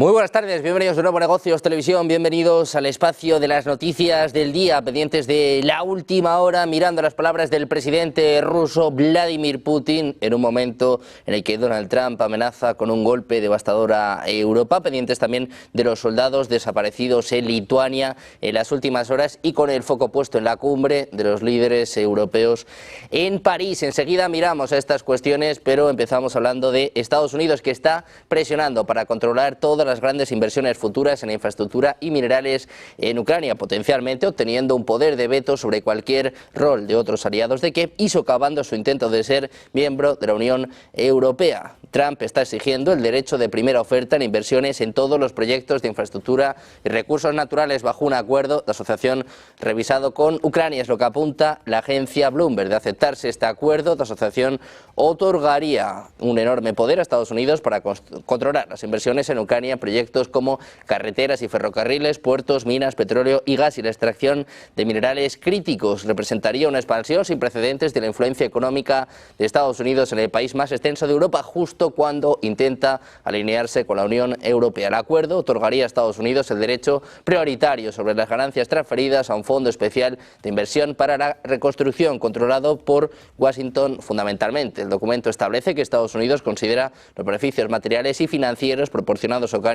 Muy buenas tardes, bienvenidos de nuevo a Negocios Televisión, bienvenidos al espacio de las noticias del día, pendientes de la última hora, mirando las palabras del presidente ruso Vladimir Putin en un momento en el que Donald Trump amenaza con un golpe devastador a Europa, pendientes también de los soldados desaparecidos en Lituania en las últimas horas y con el foco puesto en la cumbre de los líderes europeos en París. Enseguida miramos a estas cuestiones, pero empezamos hablando de Estados Unidos, que está presionando para controlar todas las grandes inversiones futuras en infraestructura y minerales en Ucrania, potencialmente obteniendo un poder de veto sobre cualquier rol de otros aliados de Kiev y socavando su intento de ser miembro de la Unión Europea. Trump está exigiendo el derecho de primera oferta en inversiones en todos los proyectos de infraestructura y recursos naturales bajo un acuerdo de asociación revisado con Ucrania. Es lo que apunta la agencia Bloomberg. De aceptarse este acuerdo de asociación, otorgaría un enorme poder a Estados Unidos para controlar las inversiones en Ucrania en proyectos como carreteras y ferrocarriles, puertos, minas, petróleo y gas y la extracción de minerales críticos. Representaría una expansión sin precedentes de la influencia económica de Estados Unidos en el país más extenso de Europa, justo cuando intenta alinearse con la Unión Europea. El acuerdo otorgaría a Estados Unidos el derecho prioritario sobre las ganancias transferidas a un fondo especial de inversión para la reconstrucción, controlado por Washington fundamentalmente. El documento establece que Estados Unidos considera los beneficios materiales y financieros proporcionados a Ucrania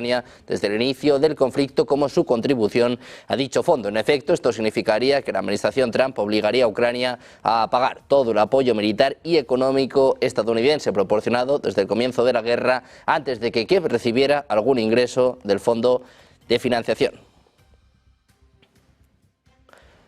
desde el inicio del conflicto como su contribución a dicho fondo. En efecto, esto significaría que la administración Trump obligaría a Ucrania a pagar todo el apoyo militar y económico estadounidense proporcionado desde el comienzo de la guerra, antes de que Kiev recibiera algún ingreso del fondo de financiación.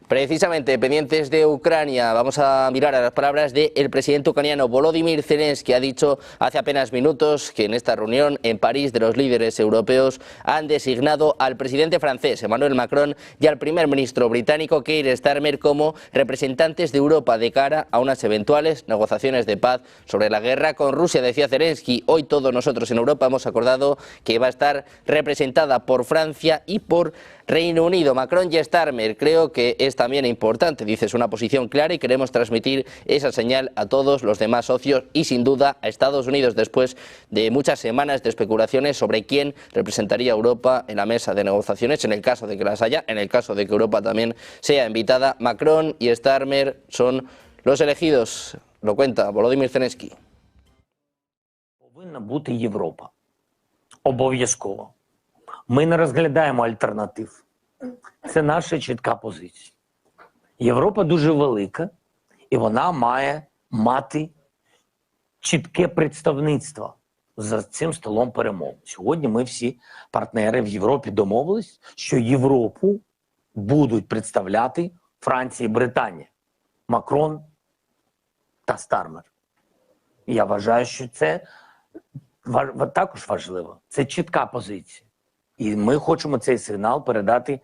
Precisamente, pendientes de Ucrania, vamos a mirar a las palabras del presidente ucraniano Volodymyr Zelensky. Ha dicho hace apenas minutos que en esta reunión en París de los líderes europeos han designado al presidente francés Emmanuel Macron y al primer ministro británico Keir Starmer como representantes de Europa de cara a unas eventuales negociaciones de paz sobre la guerra con Rusia. Decía Zelensky: hoy todos nosotros en Europa hemos acordado que va a estar representada por Francia y por Reino Unido. Macron y Starmer, creo que es también importante, dice, es una posición clara y queremos transmitir esa señal a todos los demás socios y sin duda a Estados Unidos, después de muchas semanas de especulaciones sobre quién representaría a Europa en la mesa de negociaciones, en el caso de que las haya, en el caso de que Europa también sea invitada. Macron y Starmer son los elegidos, lo cuenta Volodymyr Zelensky. Повинна бути Європа. Обов'язково. Ми не розглядаємо альтернатив. Це наша чітка позиція. Європа дуже велика, і вона має мати чітке представництво за цим столом перемов. Сьогодні ми всі партнери в Європі домовились, що Європу будуть представляти Франція і Британія. Макрон та Стармер. Я вважаю, що це також важливо. Це чітка позиція. І ми хочемо цей сигнал передати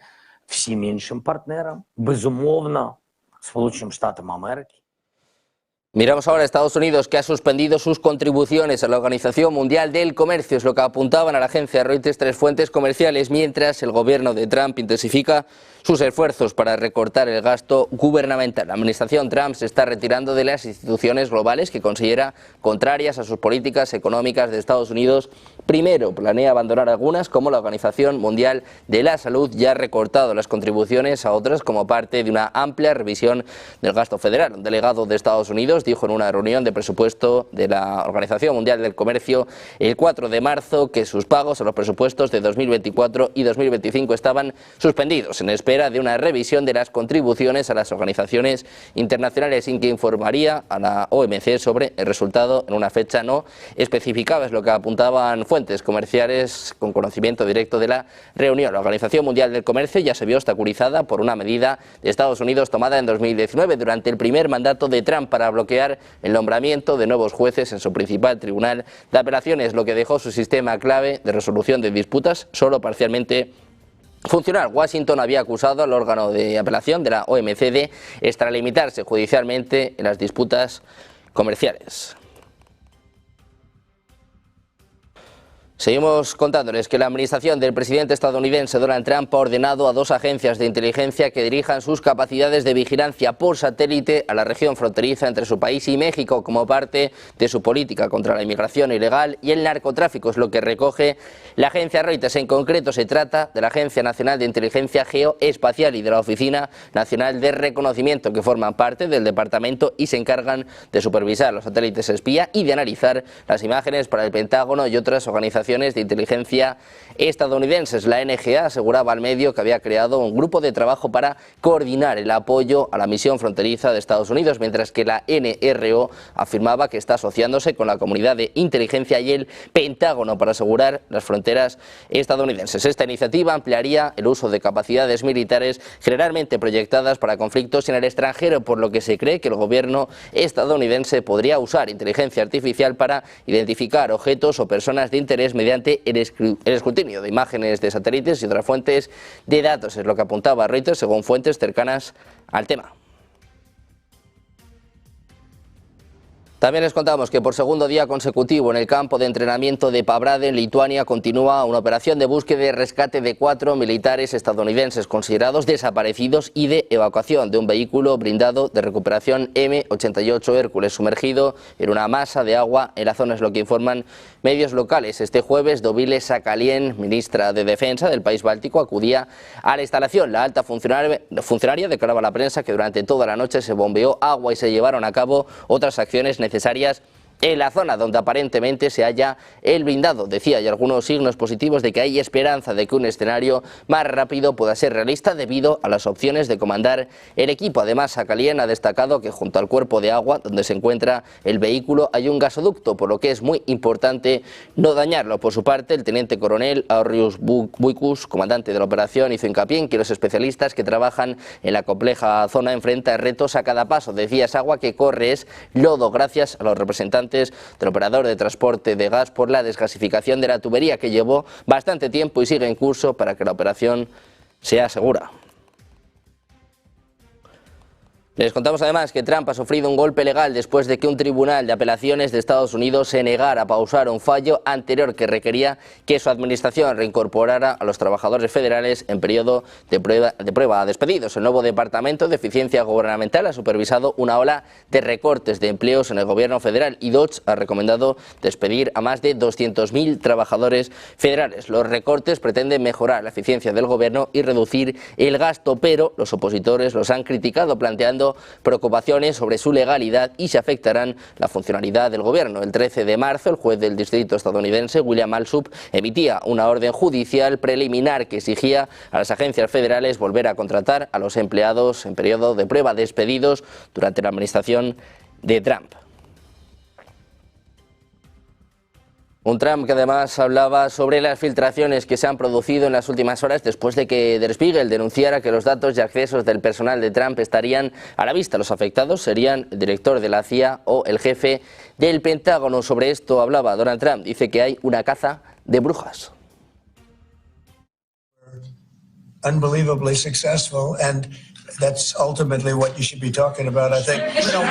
всім іншим партнерам, безумовно, Сполученим Штатам Америки. Miramos ahora a Estados Unidos, que ha suspendido sus contribuciones a la Organización Mundial del Comercio. Es lo que apuntaban a la agencia Reuters tres fuentes comerciales, mientras el gobierno de Trump intensifica sus esfuerzos para recortar el gasto gubernamental. La administración Trump se está retirando de las instituciones globales que considera contrarias a sus políticas económicas de Estados Unidos. Primero, planea abandonar algunas, como la Organización Mundial de la Salud, ya ha recortado las contribuciones a otras como parte de una amplia revisión del gasto federal. Un delegado de Estados Unidos dijo en una reunión de presupuesto de la Organización Mundial del Comercio el 4 de marzo que sus pagos a los presupuestos de 2024 y 2025 estaban suspendidos en espera de una revisión de las contribuciones a las organizaciones internacionales, sin que informaría a la OMC sobre el resultado en una fecha no especificada. Es lo que apuntaban fuentes comerciales con conocimiento directo de la reunión. La Organización Mundial del Comercio ya se vio obstaculizada por una medida de Estados Unidos tomada en 2019 durante el primer mandato de Trump para bloquear el nombramiento de nuevos jueces en su principal tribunal de apelaciones, lo que dejó su sistema clave de resolución de disputas solo parcialmente funcional. Washington había acusado al órgano de apelación de la OMC de extralimitarse judicialmente en las disputas comerciales. Seguimos contándoles que la administración del presidente estadounidense Donald Trump ha ordenado a 2 agencias de inteligencia que dirijan sus capacidades de vigilancia por satélite a la región fronteriza entre su país y México como parte de su política contra la inmigración ilegal y el narcotráfico, es lo que recoge la agencia Reuters. En concreto se trata de la Agencia Nacional de Inteligencia Geoespacial y de la Oficina Nacional de Reconocimiento, que forman parte del departamento y se encargan de supervisar los satélites espía y de analizar las imágenes para el Pentágono y otras organizaciones de inteligencia estadounidenses. La NGA aseguraba al medio que había creado un grupo de trabajo para coordinar el apoyo a la misión fronteriza de Estados Unidos, mientras que la NRO afirmaba que está asociándose con la comunidad de inteligencia y el Pentágono para asegurar las fronteras estadounidenses. Esta iniciativa ampliaría el uso de capacidades militares generalmente proyectadas para conflictos en el extranjero, por lo que se cree que el gobierno estadounidense podría usar inteligencia artificial para identificar objetos o personas de interés mediante el escrutinio de imágenes de satélites y otras fuentes de datos, es lo que apuntaba Reuters según fuentes cercanas al tema. También les contamos que por segundo día consecutivo en el campo de entrenamiento de Pavlade, en Lituania, continúa una operación de búsqueda y rescate de 4 militares estadounidenses considerados desaparecidos y de evacuación de un vehículo blindado de recuperación M88 Hércules sumergido en una masa de agua en la zona, es lo que informan medios locales. Este jueves, Dovile Sakalien, ministra de Defensa del país báltico, acudía a la instalación. La alta funcionaria declaraba a la prensa que durante toda la noche se bombeó agua y se llevaron a cabo otras acciones necesarias en la zona donde aparentemente se halla el blindado. Decía, hay algunos signos positivos de que hay esperanza de que un escenario más rápido pueda ser realista debido a las opciones de comandar el equipo. Además, Sakalien ha destacado que junto al cuerpo de agua donde se encuentra el vehículo hay un gasoducto, por lo que es muy importante no dañarlo. Por su parte, el teniente coronel Aurius Buikus, comandante de la operación, hizo hincapié en que los especialistas que trabajan en la compleja zona enfrentan retos a cada paso. Decía, esa agua que corre es lodo gracias a los representantes del operador de transporte de gas por la desgasificación de la tubería, que llevó bastante tiempo y sigue en curso para que la operación sea segura. Les contamos además que Trump ha sufrido un golpe legal después de que un tribunal de apelaciones de Estados Unidos se negara a pausar un fallo anterior que requería que su administración reincorporara a los trabajadores federales en periodo de prueba a despedidos. El nuevo Departamento de Eficiencia Gubernamental ha supervisado una ola de recortes de empleos en el gobierno federal y Dodge ha recomendado despedir a más de 200.000 trabajadores federales. Los recortes pretenden mejorar la eficiencia del gobierno y reducir el gasto, pero los opositores los han criticado, planteando preocupaciones sobre su legalidad y si afectarán la funcionalidad del gobierno. El 13 de marzo, el juez del distrito estadounidense, William Alsup, emitía una orden judicial preliminar que exigía a las agencias federales volver a contratar a los empleados en periodo de prueba despedidos durante la administración de Trump. Un Trump que además hablaba sobre las filtraciones que se han producido en las últimas horas después de que Der Spiegel denunciara que los datos y accesos del personal de Trump estarían a la vista. Los afectados serían el director de la CIA o el jefe del Pentágono. Sobre esto hablaba Donald Trump. Dice que hay una caza de brujas. Unbelievably successful, and that's ultimately what you should be talking about. I think, you know,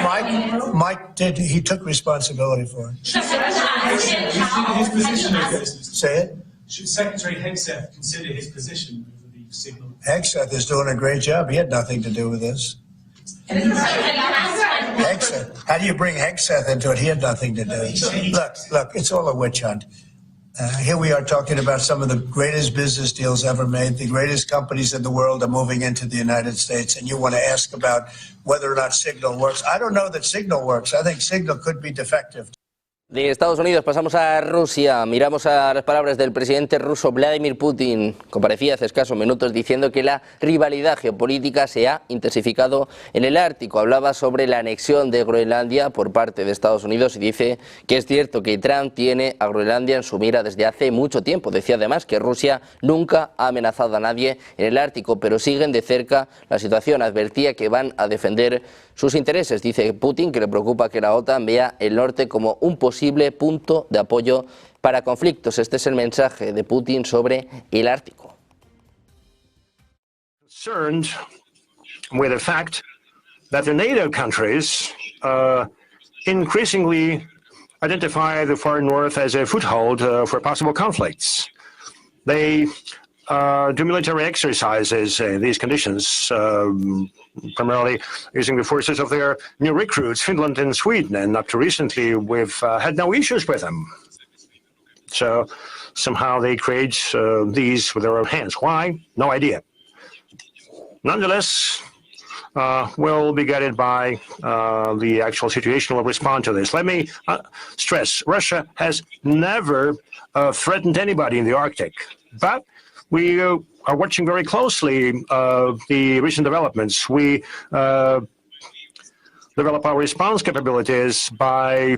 Mike he took responsibility for it. His position is, Say it. should Secretary Hegseth consider his position over the signal? Hegseth is doing a great job. He had nothing to do with this. Hegseth. How do you bring Hegseth into it? He had nothing to do. Look, it's all a witch hunt. Here we are talking about some of the greatest business deals ever made. The greatest companies in the world are moving into the United States, and you want to ask about whether or not Signal works. I don't know that Signal works. I think Signal could be defective. De Estados Unidos pasamos a Rusia. Miramos a las palabras del presidente ruso Vladimir Putin. Comparecía hace escasos minutos diciendo que la rivalidad geopolítica se ha intensificado en el Ártico. Hablaba sobre la anexión de Groenlandia por parte de Estados Unidos y dice que es cierto que Trump tiene a Groenlandia en su mira desde hace mucho tiempo. Decía además que Rusia nunca ha amenazado a nadie en el Ártico, pero siguen de cerca la situación. Advertía que van a defender sus intereses. Dice Putin que le preocupa que la OTAN vea el norte como un posible punto de apoyo para conflictos. Este es el mensaje de Putin sobre el Ártico. Concerned with the fact that the NATO countries increasingly identify the far north as a foothold for possible conflicts. They do military exercises in these conditions, primarily using the forces of their new recruits, Finland and Sweden, and up to recently we've had no issues with them. So somehow they create these with their own hands. Why? No idea. Nonetheless, we'll be guided by the actual situation. We'll respond to this. Let me stress, Russia has never threatened anybody in the Arctic, but we are watching very closely the recent developments. We develop our response capabilities by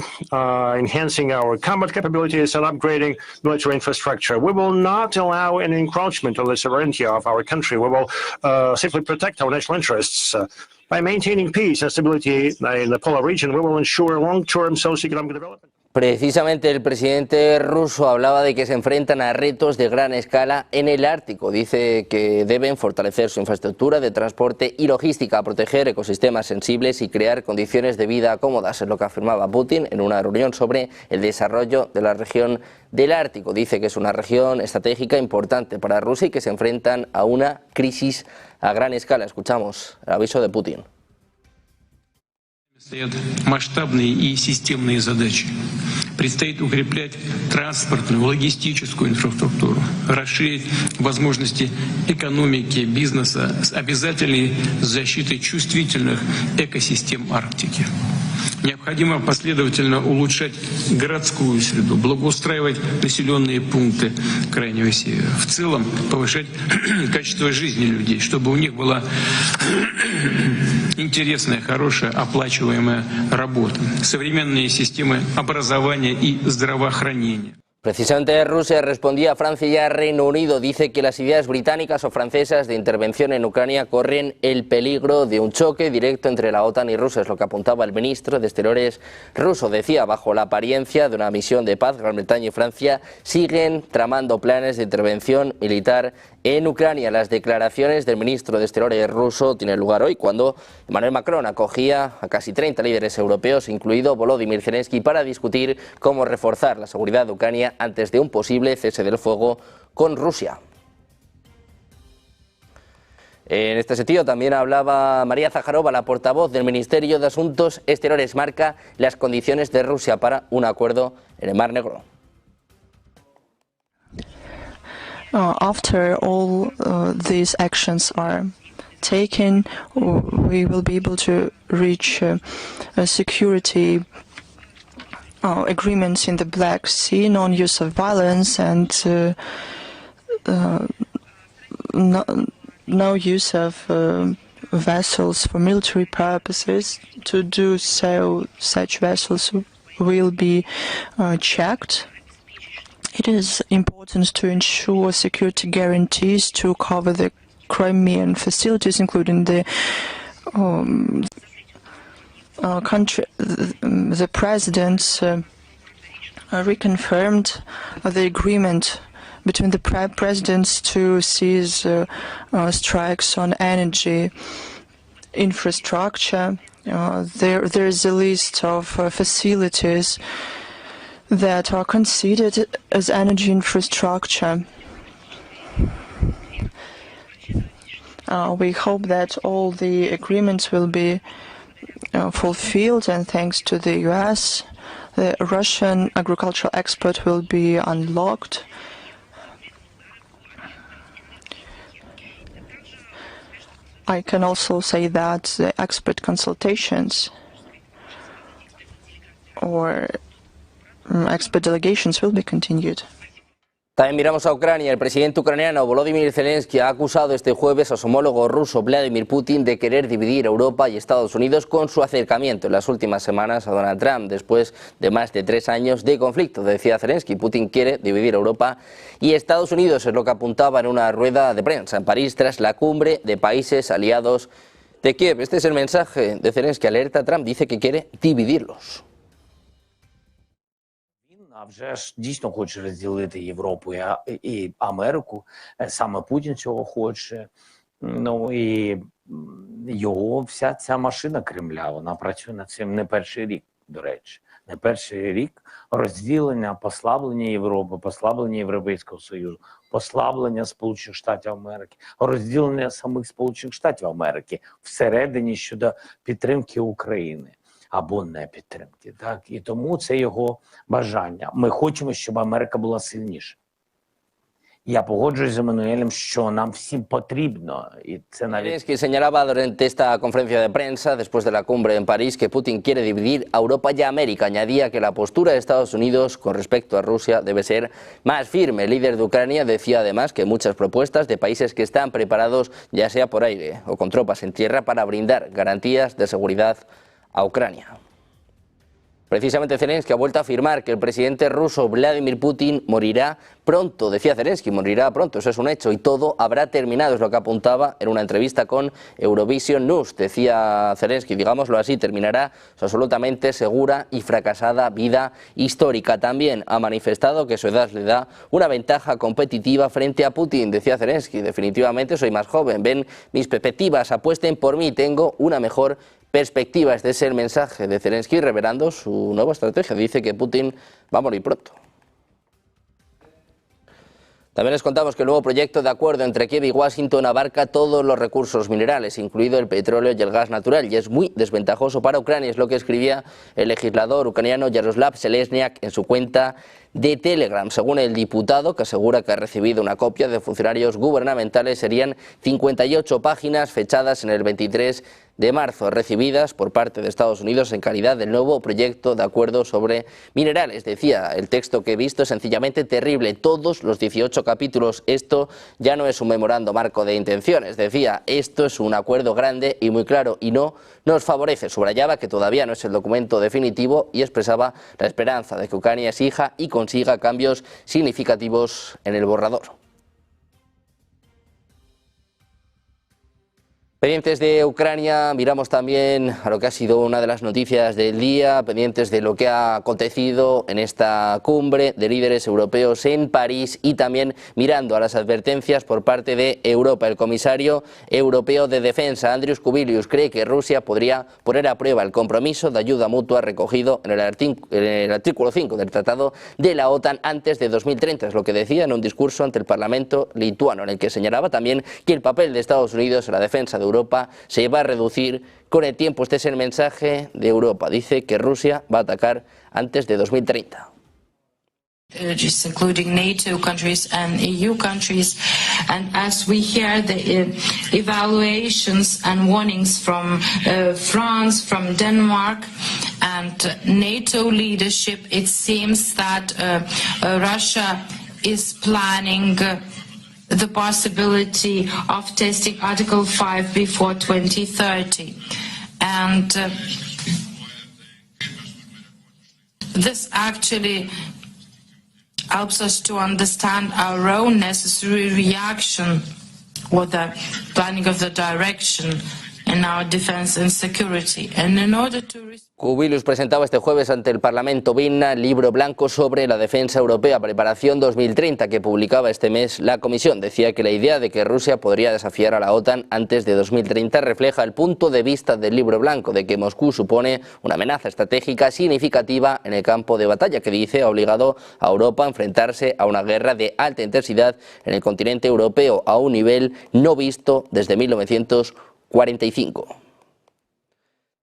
enhancing our combat capabilities and upgrading military infrastructure. We will not allow any encroachment on the sovereignty of our country. We will simply protect our national interests. By maintaining peace and stability in the polar region, we will ensure long-term socio-economic development. Precisamente el presidente ruso hablaba de que se enfrentan a retos de gran escala en el Ártico. Dice que deben fortalecer su infraestructura de transporte y logística, proteger ecosistemas sensibles y crear condiciones de vida cómodas, es lo que afirmaba Putin en una reunión sobre el desarrollo de la región del Ártico. Dice que es una región estratégica importante para Rusia y que se enfrentan a una crisis a gran escala. Escuchamos el aviso de Putin. Стоят масштабные и системные задачи. Предстоит укреплять транспортную, логистическую инфраструктуру, расширить возможности экономики, бизнеса с обязательной защитой чувствительных экосистем Арктики. Необходимо последовательно улучшать городскую среду, благоустраивать населенные пункты Крайнего Севера. В целом повышать качество жизни людей, чтобы у них была интересная, хорошая, оплачиваемая работа. Современные системы образования и здравоохранения. Precisamente Rusia respondía a Francia y a Reino Unido. Dice que las ideas británicas o francesas de intervención en Ucrania corren el peligro de un choque directo entre la OTAN y Rusia. Es lo que apuntaba el ministro de Exteriores ruso. Decía, bajo la apariencia de una misión de paz, Gran Bretaña y Francia siguen tramando planes de intervención militar en Ucrania. Las declaraciones del ministro de Exteriores ruso tienen lugar hoy cuando Emmanuel Macron acogía a casi 30 líderes europeos, incluido Volodymyr Zelensky, para discutir cómo reforzar la seguridad de Ucrania antes de un posible cese del fuego con Rusia. En este sentido también hablaba María Zaharova, la portavoz del Ministerio de Asuntos Exteriores. Marca las condiciones de Rusia para un acuerdo en el Mar Negro. After all these actions are taken, we will be able to reach security agreements in the Black Sea, non-use of violence, and no use of vessels for military purposes. To do so, such vessels will be checked. It is important to ensure security guarantees to cover the Crimean facilities, including the country. The president reconfirmed the agreement between the presidents to cease strikes on energy infrastructure. There is a list of facilities that are considered as energy infrastructure. We hope that all the agreements will be fulfilled, and thanks to the US, the Russian agricultural export will be unlocked. I can also say that the expert consultations or expert delegations will be continued. También miramos a Ucrania. El presidente ucraniano Volodymyr Zelensky ha acusado este jueves a su homólogo ruso Vladimir Putin de querer dividir Europa y Estados Unidos con su acercamiento en las últimas semanas a Donald Trump. Después de más de 3 años de conflicto, decía Zelensky, Putin quiere dividir Europa y Estados Unidos, es lo que apuntaba en una rueda de prensa en París tras la cumbre de países aliados de Kiev. Este es el mensaje de Zelensky. Alerta a Trump, dice que quiere dividirlos. А вже ж дійсно хоче розділити Європу і Америку. Саме Путін цього хоче. Ну і його вся ця машина Кремля, вона працює над цим не перший рік, до речі. не перший рік, розділення, послаблення Європи, послаблення Європейського Союзу, послаблення Сполучених Штатів Америки, розділення самих Сполучених Штатів Америки всередині щодо підтримки України або не підтримки. Так? І тому це його бажання. Ми хочемо, щоб Америка була сильніша. Я погоджуюсь з Еммануелем, що нам всім потрібно, і це навіть... Zelensky señalaba durante esta conferencia de prensa, después de la cumbre en París, que Putin quiere dividir a Europa y a América. Añadía que la postura de Estados Unidos con respecto a Rusia debe ser más firme. El líder de Ucrania decía además que muchas propuestas de países que están preparados, ya sea por aire o con tropas en tierra, para brindar garantías de seguridad a Ucrania. Precisamente Zelensky ha vuelto a afirmar que el presidente ruso Vladimir Putin morirá pronto. Decía Zelensky, morirá pronto, eso es un hecho y todo habrá terminado, es lo que apuntaba en una entrevista con Eurovision News. Decía Zelensky, digámoslo así, terminará su absolutamente segura y fracasada vida histórica. También ha manifestado que su edad le da una ventaja competitiva frente a Putin. Decía Zelensky, definitivamente soy más joven, ven mis perspectivas, apuesten por mí, tengo una mejor perspectiva. Este es el mensaje de Zelensky revelando su nueva estrategia. Dice que Putin va a morir pronto. También les contamos que el nuevo proyecto de acuerdo entre Kiev y Washington abarca todos los recursos minerales, incluido el petróleo y el gas natural, y es muy desventajoso para Ucrania, es lo que escribía el legislador ucraniano Yaroslav Selesniak en su cuenta de Telegram. Según el diputado, que asegura que ha recibido una copia de funcionarios gubernamentales, serían 58 páginas fechadas en el 23 de marzo, recibidas por parte de Estados Unidos en calidad del nuevo proyecto de acuerdo sobre minerales. Decía, el texto que he visto es sencillamente terrible, todos los 18 capítulos. Esto ya no es un memorando marco de intenciones. Decía, esto es un acuerdo grande y muy claro y no nos favorece. Subrayaba que todavía no es el documento definitivo y expresaba la esperanza de que Ucrania exija y consiga cambios significativos en el borrador. Pendientes de Ucrania, miramos también a lo que ha sido una de las noticias del día, pendientes de lo que ha acontecido en esta cumbre de líderes europeos en París y también mirando a las advertencias por parte de Europa. El comisario europeo de defensa, Andrius Kubilius, cree que Rusia podría poner a prueba el compromiso de ayuda mutua recogido en el artículo 5 del Tratado de la OTAN antes de 2030, es lo que decía en un discurso ante el Parlamento lituano, en el que señalaba también que el papel de Estados Unidos en la defensa de Europa se va a reducir con el tiempo. Este es el mensaje de Europa. Dice que Rusia va a atacar antes de 2030. Including NATO countries and EU countries, and as we hear the evaluations and warnings from France, from Denmark and NATO leadership, it seems that Russia is planning the possibility of testing Article 5 before 2030. And this actually helps us to understand our own necessary reaction or the planning of the direction in our defense and security. And in order to Kubilius presentaba este jueves ante el Parlamento Vilna el libro blanco sobre la defensa europea, preparación 2030, que publicaba este mes la Comisión. Decía que la idea de que Rusia podría desafiar a la OTAN antes de 2030 refleja el punto de vista del libro blanco, de que Moscú supone una amenaza estratégica significativa en el campo de batalla, que dice ha obligado a Europa a enfrentarse a una guerra de alta intensidad en el continente europeo a un nivel no visto desde 1945.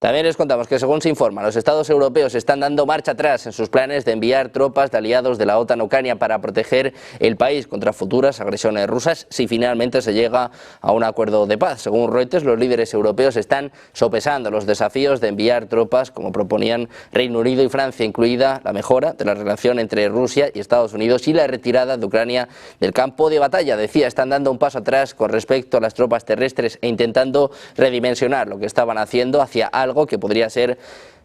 También les contamos que, según se informa, los estados europeos están dando marcha atrás en sus planes de enviar tropas de aliados de la OTAN a Ucrania para proteger el país contra futuras agresiones rusas si finalmente se llega a un acuerdo de paz. Según Reuters, los líderes europeos están sopesando los desafíos de enviar tropas, como proponían Reino Unido y Francia, incluida la mejora de la relación entre Rusia y Estados Unidos y la retirada de Ucrania del campo de batalla. Decía, están dando un paso atrás con respecto a las tropas terrestres e intentando redimensionar lo que estaban haciendo hacia algo que podría ser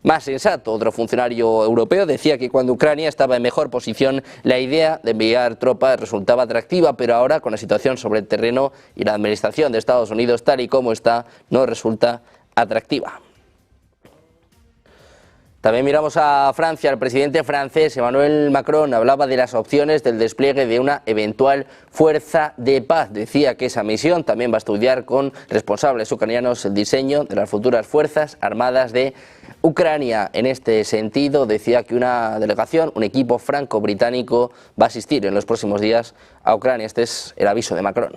más sensato. Otro funcionario europeo decía que cuando Ucrania estaba en mejor posición, la idea de enviar tropas resultaba atractiva, pero ahora, con la situación sobre el terreno y la administración de Estados Unidos tal y como está, no resulta atractiva. También miramos a Francia. El presidente francés Emmanuel Macron hablaba de las opciones del despliegue de una eventual fuerza de paz. Decía que esa misión también va a estudiar con responsables ucranianos el diseño de las futuras fuerzas armadas de Ucrania, en este sentido, decía que una delegación, un equipo franco-británico, va a asistir en los próximos días a Ucrania. Este es el aviso de Macron.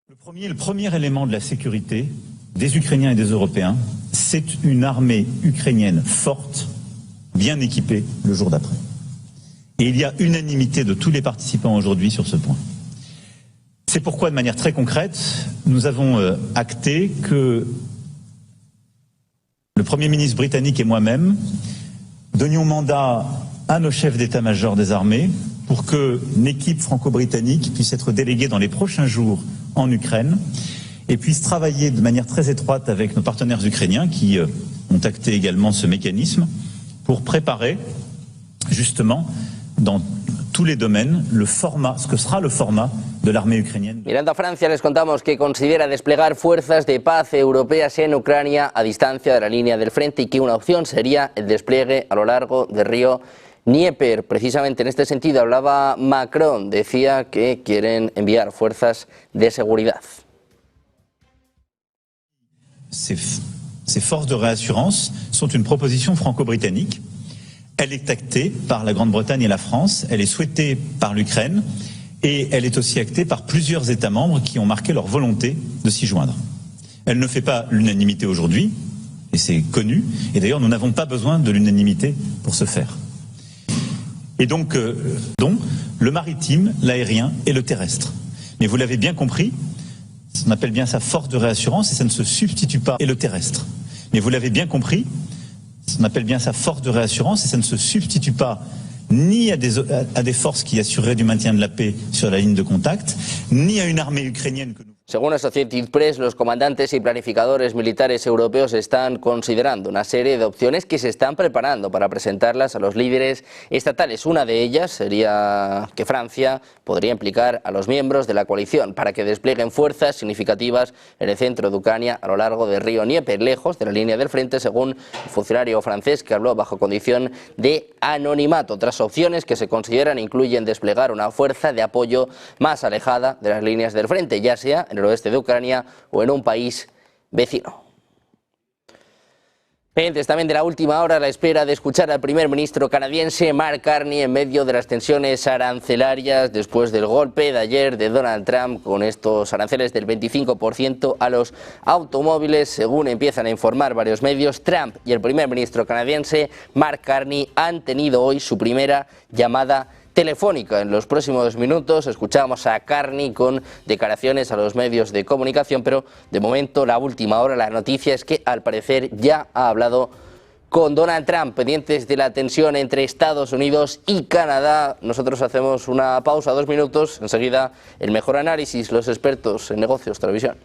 Le premier élément de la sécurité des Ukrainiens et des Européens, c'est une armée ukrainienne forte, bien équipée le jour d'après. Et il y a unanimité de tous les participants aujourd'hui sur ce point. C'est pourquoi, de manière très concrète, nous avons acté que le Premier ministre britannique et moi-même donnions mandat à nos chefs d'état-major des armées pour qu'une équipe franco-britannique puisse être déléguée dans les prochains jours en Ukraine et puisse travailler de manière très étroite avec nos partenaires ukrainiens qui ont acté également ce mécanisme pour préparer justement dans tous les domaines le format, ce que sera le format de l'armée ucranienne. Mirando a Francia, les contamos que considera desplegar fuerzas de paz europeas en Ucrania a distancia de la línea del frente y que una opción sería el despliegue a lo largo del río Dnieper. Precisamente en este sentido hablaba Macron, decía que quieren enviar fuerzas de seguridad. Ces forces de réassurance sont une proposition franco-britannique. Elle est actée par la Grande-Bretagne et la France, elle est souhaitée par l'Ukraine et elle est aussi actée par plusieurs États membres qui ont marqué leur volonté de s'y joindre. Elle ne fait pas l'unanimité aujourd'hui, et c'est connu, et d'ailleurs nous n'avons pas besoin de l'unanimité pour ce faire. Et donc, le maritime, l'aérien et le terrestre. Mais vous l'avez bien compris, on appelle bien ça force de réassurance et ça ne se substitue pas, et le terrestre. Mais vous l'avez bien compris, on appelle bien ça force de réassurance et ça ne se substitue pas ni à des forces qui assureraient du maintien de la paix sur la ligne de contact, ni à une armée ukrainienne que nous... Según Associated Press, los comandantes y planificadores militares europeos están considerando una serie de opciones que se están preparando para presentarlas a los líderes estatales. Una de ellas sería que Francia podría implicar a los miembros de la coalición para que desplieguen fuerzas significativas en el centro de Ucrania a lo largo del río Dnieper, lejos de la línea del frente, según el funcionario francés que habló bajo condición de anonimato. Otras opciones que se consideran incluyen desplegar una fuerza de apoyo más alejada de las líneas del frente, ya sea en el oeste de Ucrania o en un país vecino. Pendientes también de la última hora a la espera de escuchar al primer ministro canadiense Mark Carney en medio de las tensiones arancelarias después del golpe de ayer de Donald Trump con estos aranceles del 25% a los automóviles. Según empiezan a informar varios medios, Trump y el primer ministro canadiense Mark Carney han tenido hoy su primera llamada telefónica. En los próximos minutos escuchamos a Carney con declaraciones a los medios de comunicación, pero de momento la última hora la noticia es que al parecer ya ha hablado con Donald Trump. Pendientes de la tensión entre Estados Unidos y Canadá, nosotros hacemos una pausa, 2 minutos, enseguida el mejor análisis, los expertos en negocios, televisión.